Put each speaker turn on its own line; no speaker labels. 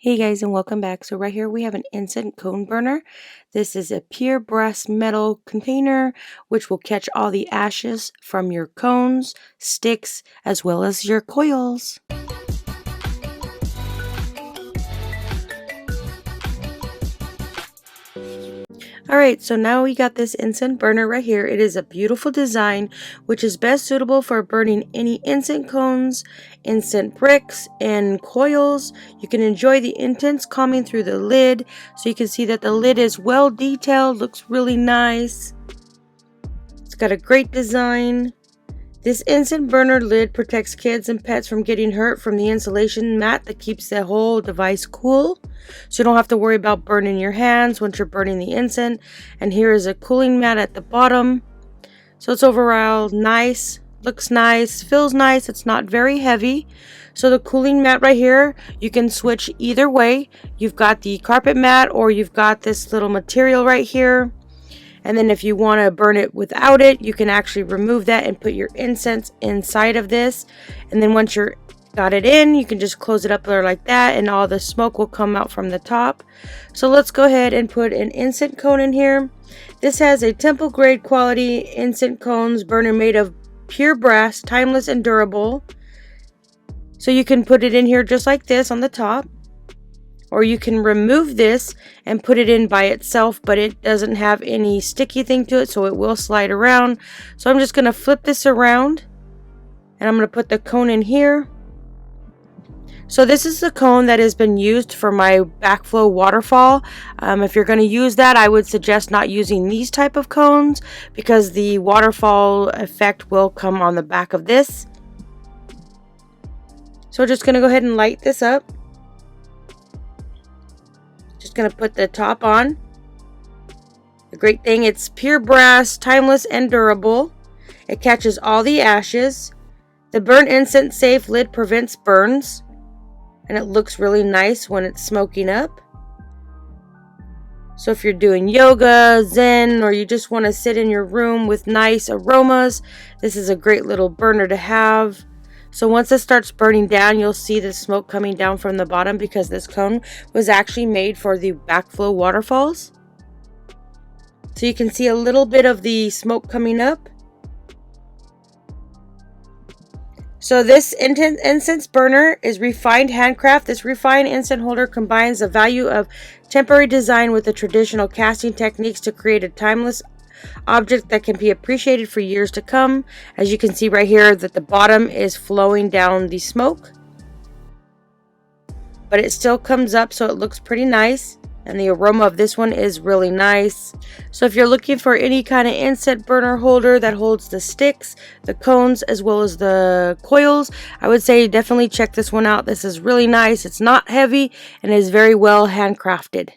Hey guys, and welcome back. So right here we have an incense cone burner. This is a pure brass metal container which will catch all the ashes from your cones, sticks, as well as your coils. Alright, so now we got this incense burner right here. It is a beautiful design which is best suitable for burning any incense cones, incense bricks, and coils. You can enjoy the incense coming through the lid, so you can see that the lid is well detailed, looks really nice. It's got a great design. This incense burner lid protects kids and pets from getting hurt from the insulation mat that keeps the whole device cool. So you don't have to worry about burning your hands once you're burning the incense. And here is a cooling mat at the bottom. So it's overall nice, looks nice, feels nice. It's not very heavy. So the cooling mat right here, you can switch either way. You've got the carpet mat or you've got this little material right here. And then if you want to burn it without it, you can actually remove that and put your incense inside of this. And then once you're got it in, you can just close it up there like that and all the smoke will come out from the top. So let's go ahead and put an incense cone in here. This has a temple grade quality incense cones burner made of pure brass, timeless and durable. So you can put it in here just like this on the top. Or you can remove this and put it in by itself, but it doesn't have any sticky thing to it, so it will slide around. So I'm just going to flip this around and I'm going to put the cone in here. So this is the cone that has been used for my backflow waterfall. If you're going to use that, I would suggest not using these type of cones because the waterfall effect will come on the back of this. So we're just going to go ahead and light this up. Just going to put the top on. The great thing, it's pure brass, timeless and durable. It catches all the ashes. The burn incense safe lid prevents burns. And it looks really nice when it's smoking up. So if you're doing yoga, zen, or you just want to sit in your room with nice aromas, this is a great little burner to have. So once it starts burning down, you'll see the smoke coming down from the bottom because this cone was actually made for the backflow waterfalls. So you can see a little bit of the smoke coming up. So this incense burner is refined handcraft. This refined incense holder combines the value of temporary design with the traditional casting techniques to create a timeless object that can be appreciated for years to come. As you can see right here that the bottom is flowing down the smoke, but it still comes up, so it looks pretty nice. And the aroma of this one is really nice. So if you're looking for any kind of incense burner holder that holds the sticks, the cones, as well as the coils, I would say definitely check this one out. This is really nice. It's not heavy and is very well handcrafted.